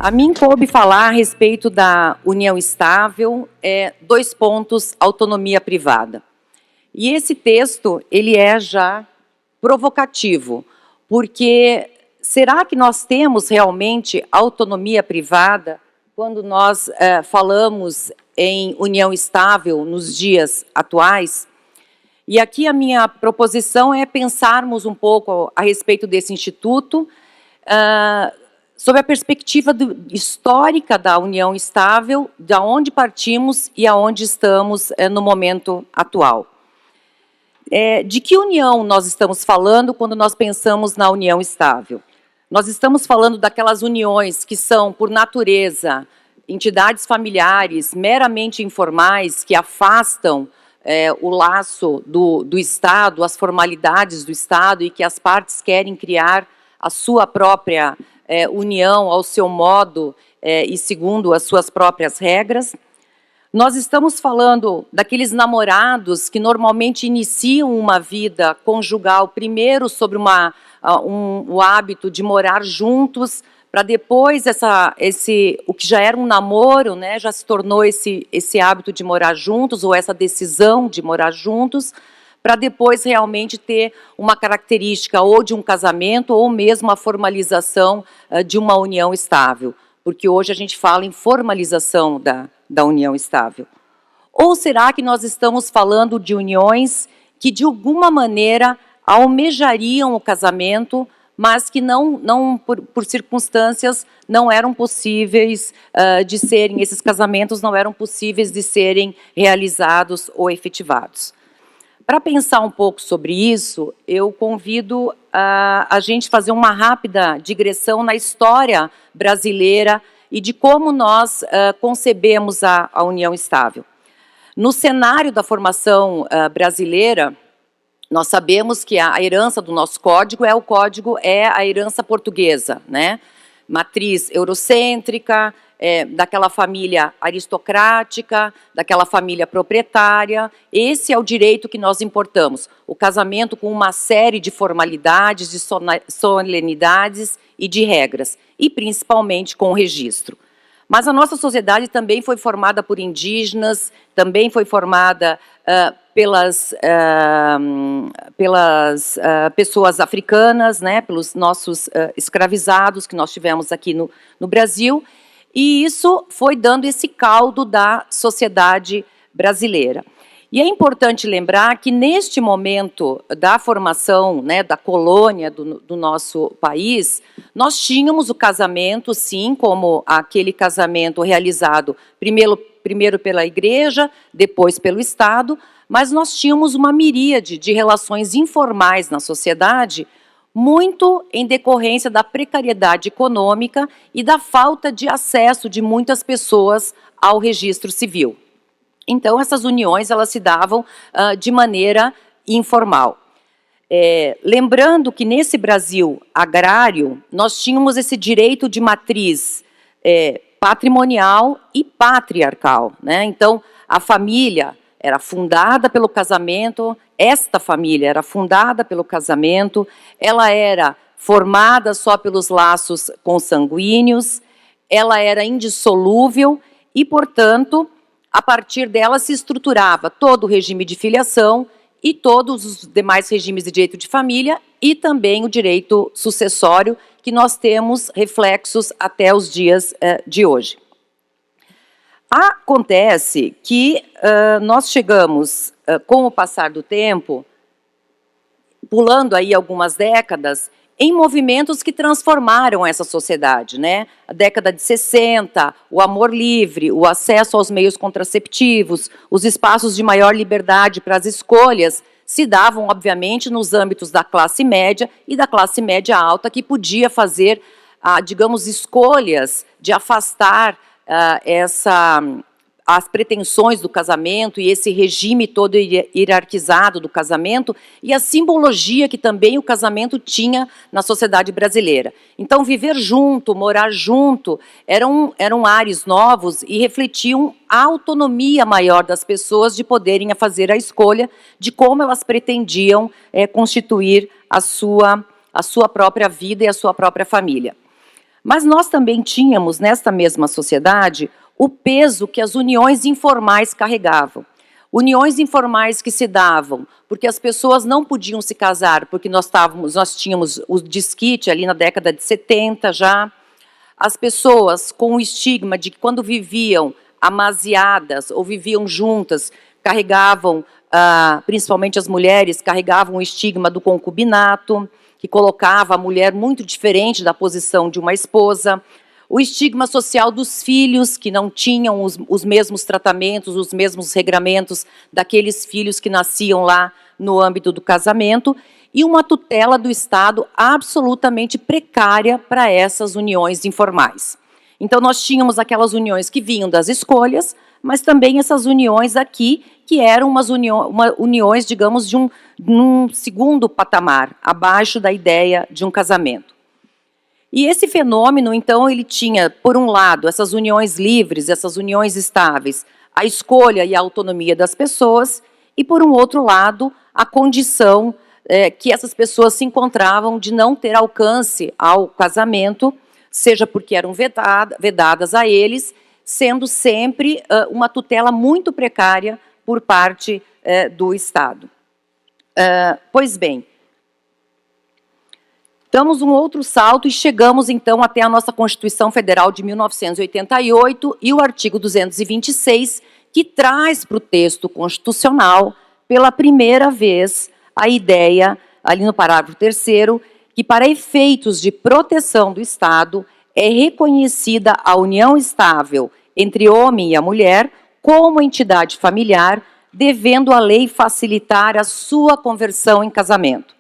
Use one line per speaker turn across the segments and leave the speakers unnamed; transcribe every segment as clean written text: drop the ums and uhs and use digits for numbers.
A mim coube falar a respeito da união estável, 2 pontos, autonomia privada. E esse texto, ele é já provocativo, porque será que nós temos realmente autonomia privada quando nós falamos em união estável nos dias atuais? E aqui a minha proposição é pensarmos um pouco a respeito desse instituto, sob a perspectiva histórica da união estável, de onde partimos e aonde estamos no momento atual. De que união nós estamos falando quando nós pensamos na união estável? Nós estamos falando daquelas uniões que são, por natureza, entidades familiares meramente informais, que afastam o laço do Estado, as formalidades do Estado, e que as partes querem criar a sua própria união ao seu modo e segundo as suas próprias regras. Nós estamos falando daqueles namorados que normalmente iniciam uma vida conjugal, primeiro sobre o hábito de morar juntos, para depois o que já era um namoro, né, já se tornou esse hábito de morar juntos, ou essa decisão de morar juntos, para depois realmente ter uma característica ou de um casamento, ou mesmo a formalização de uma união estável. Porque hoje a gente fala em formalização da união estável. Ou será que nós estamos falando de uniões que, de alguma maneira, almejariam o casamento, mas que por circunstâncias não eram possíveis de serem, esses casamentos não eram possíveis de serem realizados ou efetivados. Para pensar um pouco sobre isso, eu convido a gente fazer uma rápida digressão na história brasileira e de como nós concebemos a união estável. No cenário da formação brasileira, nós sabemos que a herança do nosso código é a herança portuguesa, né? Matriz eurocêntrica, daquela família aristocrática, daquela família proprietária. Esse é o direito que nós importamos. O casamento com uma série de formalidades, de solenidades e de regras, e principalmente com o registro. Mas a nossa sociedade também foi formada por indígenas, também foi formada pelas pessoas africanas, né, pelos nossos escravizados que nós tivemos aqui no Brasil, e isso foi dando esse caldo da sociedade brasileira. E é importante lembrar que, neste momento da formação, né, da colônia do nosso país, nós tínhamos o casamento, sim, como aquele casamento realizado primeiro pela igreja, depois pelo Estado, mas nós tínhamos uma miríade de relações informais na sociedade, muito em decorrência da precariedade econômica e da falta de acesso de muitas pessoas ao registro civil. Então, essas uniões, elas se davam de maneira informal. Lembrando que nesse Brasil agrário, nós tínhamos esse direito de matriz patrimonial e patriarcal, né? Então, a família era fundada pelo casamento, esta família era fundada pelo casamento, ela era formada só pelos laços consanguíneos, ela era indissolúvel e, portanto, a partir dela se estruturava todo o regime de filiação e todos os demais regimes de direito de família e também o direito sucessório, que nós temos reflexos até os dias de hoje. Acontece que nós chegamos, com o passar do tempo, pulando aí algumas décadas, em movimentos que transformaram essa sociedade, né? A década de 60, o amor livre, o acesso aos meios contraceptivos, os espaços de maior liberdade para as escolhas, se davam, obviamente, nos âmbitos da classe média e da classe média alta, que podia fazer, digamos, escolhas de afastar as pretensões do casamento e esse regime todo hierarquizado do casamento e a simbologia que também o casamento tinha na sociedade brasileira. Então, viver junto, morar junto, eram ares novos e refletiam a autonomia maior das pessoas de poderem fazer a escolha de como elas pretendiam constituir a sua própria vida e a sua própria família. Mas nós também tínhamos, nesta mesma sociedade, o peso que as uniões informais carregavam. Uniões informais que se davam porque as pessoas não podiam se casar, porque nós tínhamos o desquite ali na década de 70 já. As pessoas com o estigma de que quando viviam amaziadas ou viviam juntas, carregavam, principalmente as mulheres, carregavam o estigma do concubinato, que colocava a mulher muito diferente da posição de uma esposa. O estigma social dos filhos, que não tinham os mesmos tratamentos, os mesmos regramentos daqueles filhos que nasciam lá no âmbito do casamento, e uma tutela do Estado absolutamente precária para essas uniões informais. Então, nós tínhamos aquelas uniões que vinham das escolhas, mas também essas uniões aqui, que eram uniões, digamos, de um segundo patamar, abaixo da ideia de um casamento. E esse fenômeno, então, ele tinha, por um lado, essas uniões livres, essas uniões estáveis, a escolha e a autonomia das pessoas, e, por um outro lado, a condição que essas pessoas se encontravam de não ter alcance ao casamento, seja porque eram vedadas a eles, sendo sempre uma tutela muito precária por parte do Estado. Pois bem, damos um outro salto e chegamos, então, até a nossa Constituição Federal de 1988 e o artigo 226, que traz para o texto constitucional, pela primeira vez, a ideia, ali no parágrafo 3º, que para efeitos de proteção do Estado é reconhecida a união estável entre o homem e a mulher como entidade familiar, devendo a lei facilitar a sua conversão em casamento.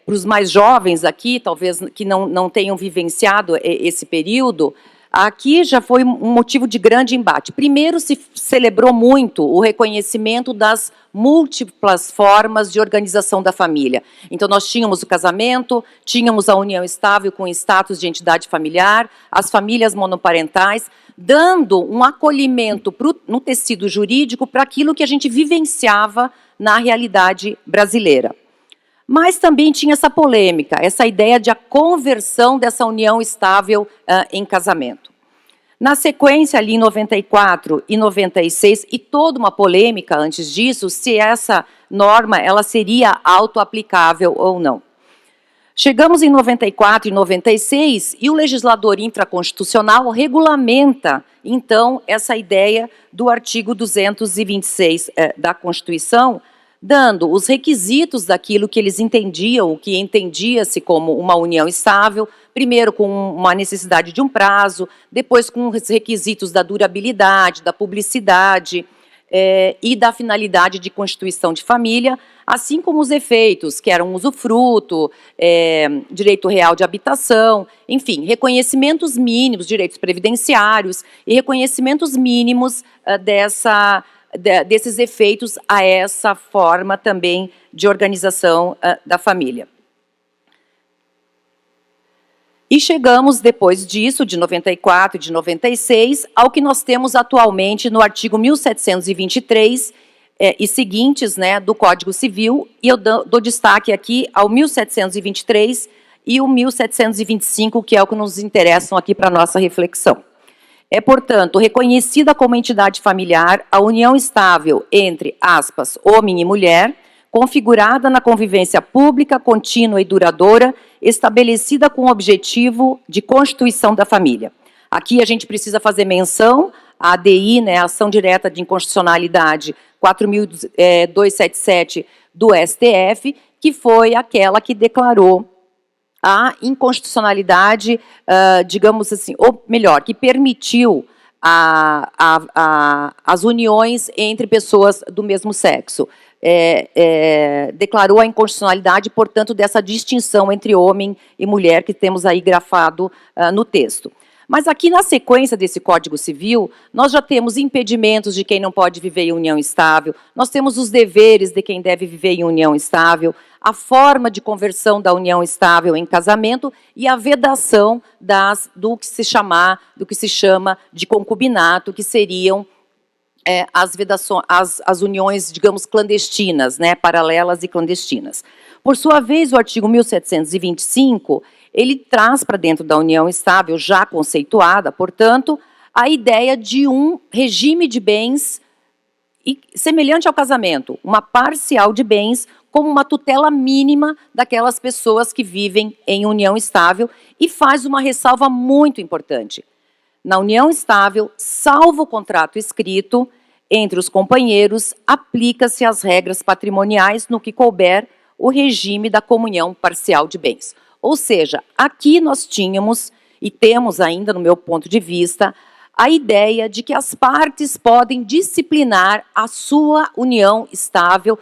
Para os mais jovens aqui, talvez que não tenham vivenciado esse período, aqui já foi um motivo de grande embate. Primeiro, se celebrou muito o reconhecimento das múltiplas formas de organização da família. Então, nós tínhamos o casamento, tínhamos a união estável com status de entidade familiar, as famílias monoparentais, dando um acolhimento no tecido jurídico para aquilo que a gente vivenciava na realidade brasileira. Mas também tinha essa polêmica, essa ideia de a conversão dessa união estável em casamento. Na sequência, ali em 94 e 96, e toda uma polêmica antes disso, se essa norma ela seria autoaplicável ou não. Chegamos em 94 e 96, e o legislador infraconstitucional regulamenta, então, essa ideia do artigo 226 da Constituição, dando os requisitos daquilo que eles entendiam, o que entendia-se como uma união estável, primeiro com uma necessidade de um prazo, depois com os requisitos da durabilidade, da publicidade e da finalidade de constituição de família, assim como os efeitos, que eram usufruto, direito real de habitação, enfim, reconhecimentos mínimos, direitos previdenciários e reconhecimentos mínimos desses efeitos a essa forma também de organização da família. E chegamos, depois disso, de 94 e de 96, ao que nós temos atualmente no artigo 1723 e seguintes, né, do Código Civil, e eu dou destaque aqui ao 1723 e o 1725, que é o que nos interessam aqui para a nossa reflexão. É, portanto, reconhecida como entidade familiar a união estável entre, aspas, homem e mulher, configurada na convivência pública, contínua e duradoura, estabelecida com o objetivo de constituição da família. Aqui a gente precisa fazer menção à ADI, né, a Ação Direta de Inconstitucionalidade 4.277 do STF, que foi aquela que declarou a inconstitucionalidade, digamos assim, ou melhor, que permitiu as uniões entre pessoas do mesmo sexo. Declarou a inconstitucionalidade, portanto, dessa distinção entre homem e mulher que temos aí grafado no texto. Mas aqui na sequência desse Código Civil, nós já temos impedimentos de quem não pode viver em união estável, nós temos os deveres de quem deve viver em união estável, a forma de conversão da união estável em casamento e a vedação do que se chama de concubinato, que seriam as uniões, digamos, clandestinas, né, paralelas e clandestinas. Por sua vez, o artigo 1725, ele traz para dentro da união estável, já conceituada, portanto, a ideia de um regime de bens semelhante ao casamento, uma parcial de bens como uma tutela mínima daquelas pessoas que vivem em união estável, e faz uma ressalva muito importante. Na união estável, salvo o contrato escrito entre os companheiros, aplica-se as regras patrimoniais no que couber o regime da comunhão parcial de bens. Ou seja, aqui nós tínhamos, e temos ainda, no meu ponto de vista, a ideia de que as partes podem disciplinar a sua união estável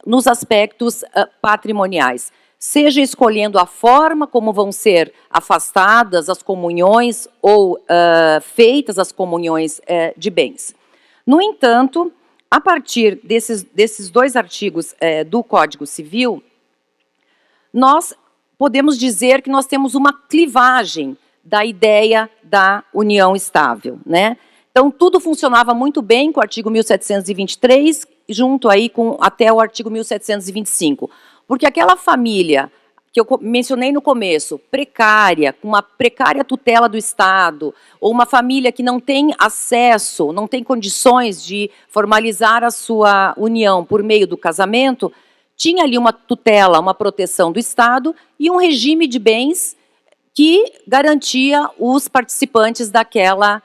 nos aspectos patrimoniais, seja escolhendo a forma como vão ser afastadas as comunhões ou feitas as comunhões de bens. No entanto, a partir desses dois artigos do Código Civil, nós podemos dizer que nós temos uma clivagem da ideia da união estável, né? Então, tudo funcionava muito bem com o artigo 1723, junto aí com até o artigo 1725. Porque aquela família que eu mencionei no começo, precária, com uma precária tutela do Estado, ou uma família que não tem acesso, não tem condições de formalizar a sua união por meio do casamento, tinha ali uma tutela, uma proteção do Estado e um regime de bens que garantia os participantes daquela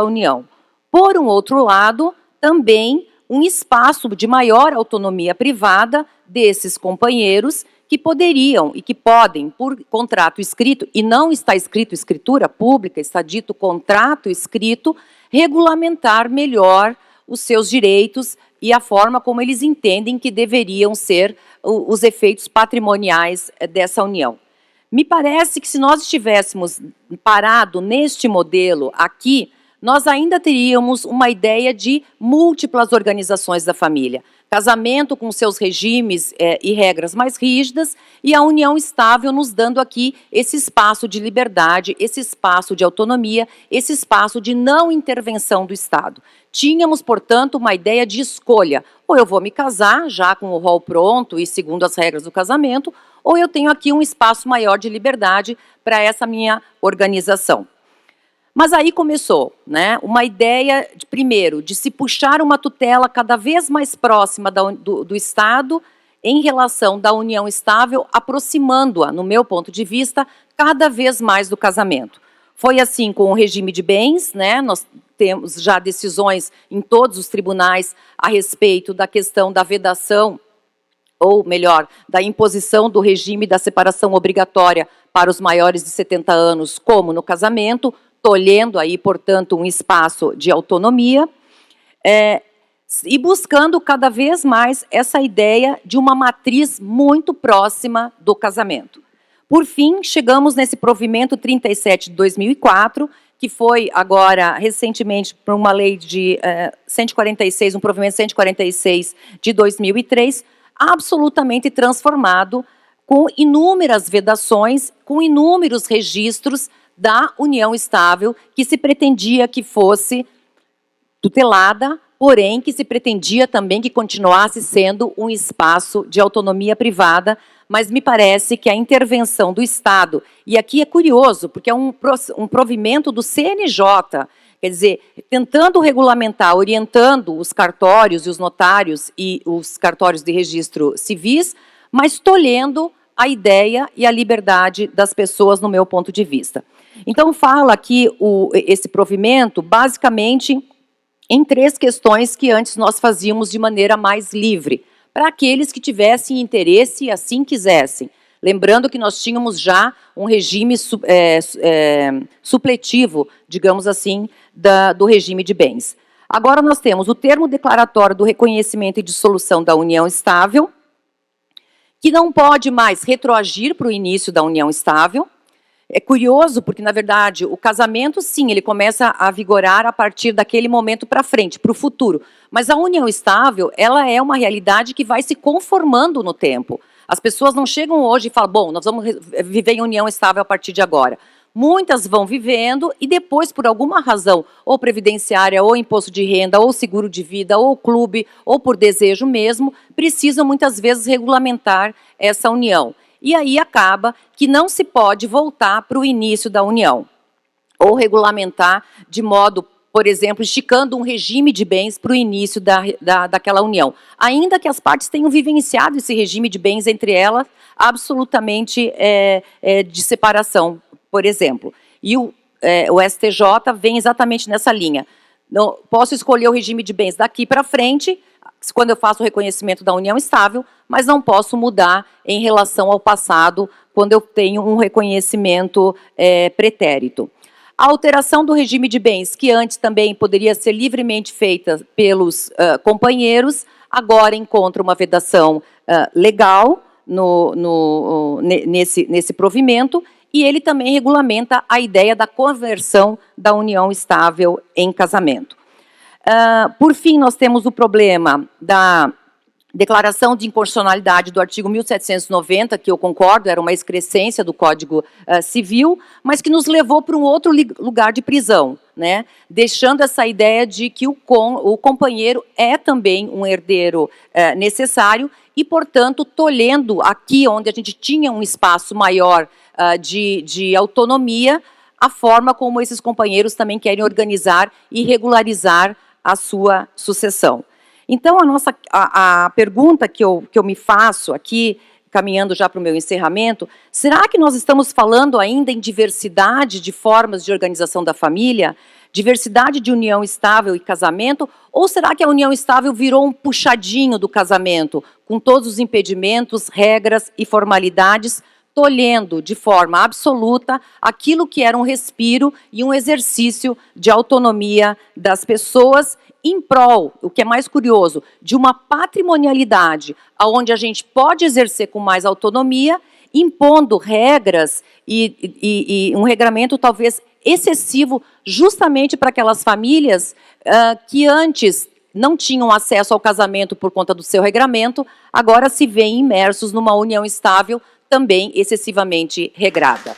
união. Por um outro lado, também um espaço de maior autonomia privada desses companheiros que poderiam e que podem, por contrato escrito, e não está escrito escritura pública, está dito contrato escrito, regulamentar melhor os seus direitos e a forma como eles entendem que deveriam ser os efeitos patrimoniais dessa união. Me parece que se nós estivéssemos parado neste modelo aqui, nós ainda teríamos uma ideia de múltiplas organizações da família. Casamento com seus regimes e regras mais rígidas e a união estável nos dando aqui esse espaço de liberdade, esse espaço de autonomia, esse espaço de não intervenção do Estado. Tínhamos, portanto, uma ideia de escolha. Ou eu vou me casar, já com o rol pronto e segundo as regras do casamento, ou eu tenho aqui um espaço maior de liberdade para essa minha organização. Mas aí começou, né, uma ideia, primeiro, de se puxar uma tutela cada vez mais próxima do Estado em relação da união estável, aproximando-a, no meu ponto de vista, cada vez mais do casamento. Foi assim com o regime de bens, né, nós temos já decisões em todos os tribunais a respeito da questão da vedação, ou melhor, da imposição do regime da separação obrigatória para os maiores de 70 anos, como no casamento, tolhendo aí, portanto, um espaço de autonomia, e buscando cada vez mais essa ideia de uma matriz muito próxima do casamento. Por fim, chegamos nesse provimento 37 de 2004, que foi agora, recentemente, por uma lei de 146, um provimento 146 de 2003, absolutamente transformado, com inúmeras vedações, com inúmeros registros da união estável, que se pretendia que fosse tutelada, porém que se pretendia também que continuasse sendo um espaço de autonomia privada, mas me parece que a intervenção do Estado, e aqui é curioso, porque é um provimento do CNJ, quer dizer, tentando regulamentar, orientando os cartórios e os notários e os cartórios de registro civis, mas tolhendo a ideia e a liberdade das pessoas, no meu ponto de vista. Então, fala aqui esse provimento, basicamente, em 3 questões que antes nós fazíamos de maneira mais livre, para aqueles que tivessem interesse e assim quisessem. Lembrando que nós tínhamos já um regime supletivo, digamos assim, do regime de bens. Agora nós temos o termo declaratório do reconhecimento e dissolução da união estável, que não pode mais retroagir para o início da união estável. É curioso porque, na verdade, o casamento, sim, ele começa a vigorar a partir daquele momento para frente, para o futuro. Mas a união estável, ela é uma realidade que vai se conformando no tempo. As pessoas não chegam hoje e falam, bom, nós vamos viver em união estável a partir de agora. Muitas vão vivendo e depois, por alguma razão, ou previdenciária, ou imposto de renda, ou seguro de vida, ou clube, ou por desejo mesmo, precisam muitas vezes regulamentar essa união. e aí acaba que não se pode voltar para o início da união, ou regulamentar de modo, por exemplo, esticando um regime de bens para o início daquela união. Ainda que as partes tenham vivenciado esse regime de bens entre elas, absolutamente de separação, por exemplo. E o STJ vem exatamente nessa linha. Não, posso escolher o regime de bens daqui para frente, quando eu faço o reconhecimento da união estável, mas não posso mudar em relação ao passado, quando eu tenho um reconhecimento pretérito. A alteração do regime de bens, que antes também poderia ser livremente feita pelos companheiros, agora encontra uma vedação legal nesse provimento, e ele também regulamenta a ideia da conversão da união estável em casamento. Por fim, nós temos o problema da declaração de inconstitucionalidade do artigo 1790, que eu concordo, era uma excrescência do Código Civil, mas que nos levou para um outro lugar de prisão, né? Deixando essa ideia de que o companheiro é também um herdeiro necessário e, portanto, tolhendo aqui onde a gente tinha um espaço maior de autonomia, a forma como esses companheiros também querem organizar e regularizar a sua sucessão. Então, a pergunta que eu me faço aqui, caminhando já para o meu encerramento, será que nós estamos falando ainda em diversidade de formas de organização da família, diversidade de união estável e casamento, ou será que a união estável virou um puxadinho do casamento, com todos os impedimentos, regras e formalidades, tolhendo de forma absoluta aquilo que era um respiro e um exercício de autonomia das pessoas em prol, o que é mais curioso, de uma patrimonialidade onde a gente pode exercer com mais autonomia, impondo regras e um regramento talvez excessivo justamente para aquelas famílias que antes não tinham acesso ao casamento por conta do seu regramento, agora se veem imersos numa união estável também excessivamente regrada.